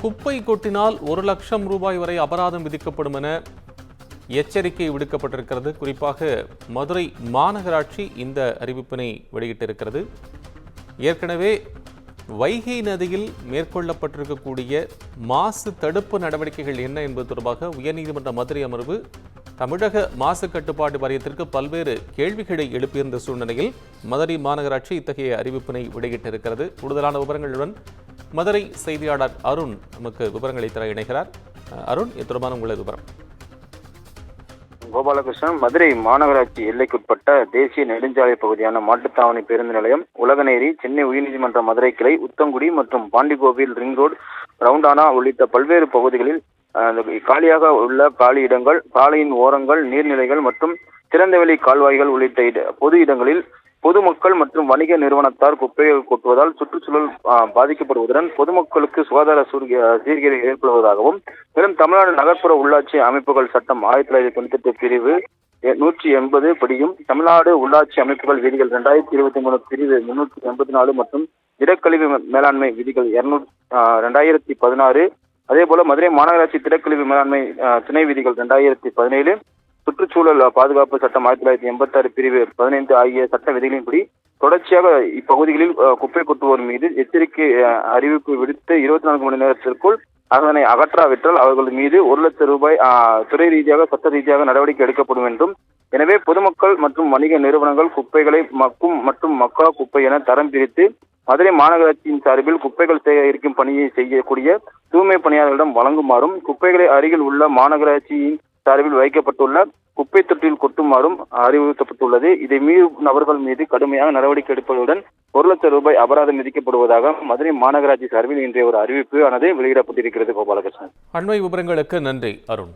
குப்பை கொட்டினால் 1 லட்சம் ரூபாய் வரை அபராதம் விதிக்கப்படும் என எச்சரிக்கை விடுக்கப்பட்டிருக்கிறது. குறிப்பாக மதுரை மாநகராட்சி இந்த அறிவிப்பினை வெளியிட்டிருக்கிறது. ஏற்கனவே வைகை நதியில் மேற்கொள்ளப்பட்டிருக்கக்கூடிய மாசு தடுப்பு நடவடிக்கைகள் என்ன என்பது தொடர்பாக உயர்நீதிமன்ற மதுரை அமர்வு தமிழக மாசு கட்டுப்பாட்டு வாரியத்திற்கு பல்வேறு கேள்விகளை எழுப்பியிருந்த சூழ்நிலையில் மதுரை மாநகராட்சி இத்தகைய அறிவிப்பினை வெளியிட்டிருக்கிறது. கூடுதலான விவரங்களுடன் மதுரை செய்தியாளர் அருண் நமக்கு விவரங்களை தர இணைகிறார். அருண், இது தொடர்பான உங்களது விவரம். கோபாலகிருஷ்ணன், மதுரை மாநகராட்சி எல்லைக்குட்பட்ட தேசிய நெடுஞ்சாலை பகுதியான மாட்டுத்தாவணி பேருந்து நிலையம், உலகநேரி, சென்னை உயர்நீதிமன்ற மதுரை கிளை, உத்தங்குடி மற்றும் பாண்டிகோவில், ரிங் ரோடு, ரவுண்டானா உள்ளிட்ட பல்வேறு பகுதிகளில் காலியாக உள்ள காலி இடங்கள், சாலையின் ஓரங்கள், நீர்நிலைகள் மற்றும் திறந்தவெளி கால்வாய்கள் உள்ளிட்ட பொது இடங்களில் பொதுமக்கள் மற்றும் வணிக நிறுவனத்தார் குப்பைகள் கொட்டுவதால் சுற்றுச்சூழல் பாதிக்கப்படுவதுடன் பொதுமக்களுக்கு சுகாதார சீர்கேடு ஏற்படுவதாகவும், மேலும் தமிழ்நாடு நகர்ப்புற உள்ளாட்சி அமைப்புகள் சட்டம் 1998 பிரிவு 180 படியும், தமிழ்நாடு உள்ளாட்சி அமைப்புகள் விதிகள் 2023 பிரிவு 384 மற்றும் திடக்கழிவு மேலாண்மை விதிகள் 2016, அதே போல மதுரை மாநகராட்சி திடக்கழிவு மேலாண்மை துணை விதிகள் 2017, சுற்றுச்சூழல் பாதுகாப்பு சட்டம் 1986 பிரிவு 15 ஆகிய சட்ட விதிகளின்படி தொடர்ச்சியாக இப்பகுதிகளில் குப்பை கொட்டுவோர் மீது எச்சரிக்கை அறிவிப்பு விடுத்து 24 மணி நேரத்திற்குள் அதனை அகற்றாவிட்டால் அவர்கள் மீது 1 லட்சம் ரூபாய் துறை ரீதியாக சட்ட ரீதியாக நடவடிக்கை எடுக்கப்படும் என்றும், எனவே பொதுமக்கள் மற்றும் வணிக நிறுவனங்கள் குப்பைகளை மக்கும் மற்றும் மக்கா குப்பை என தரம் பிரித்து மதுரை மாநகராட்சியின் சார்பில் குப்பைகள் சேகரிக்கும் பணியை செய்யக்கூடிய தூய்மை பணியாளர்களிடம் வழங்குமாறும், குப்பைகளை அருகில் உள்ள மாநகராட்சியின் சார்பில் வைக்கப்பட்டுள்ள குப்பை தொட்டியில் கொட்டுமாறும் அறிவுறுத்தப்பட்டுள்ளது. இதை மீறும் நபர்கள் மீது கடுமையான நடவடிக்கை எடுப்பதுடன் 1 லட்சம் ரூபாய் அபராதம் விதிக்கப்படுவதாக மதுரை மாநகராட்சி சார்பில் இன்றைய ஒரு அறிவிப்பு ஆனது வெளியிடப்பட்டிருக்கிறது. கோபாலகிருஷ்ணன், அண்மை விவரங்களுக்கு நன்றி அருண்.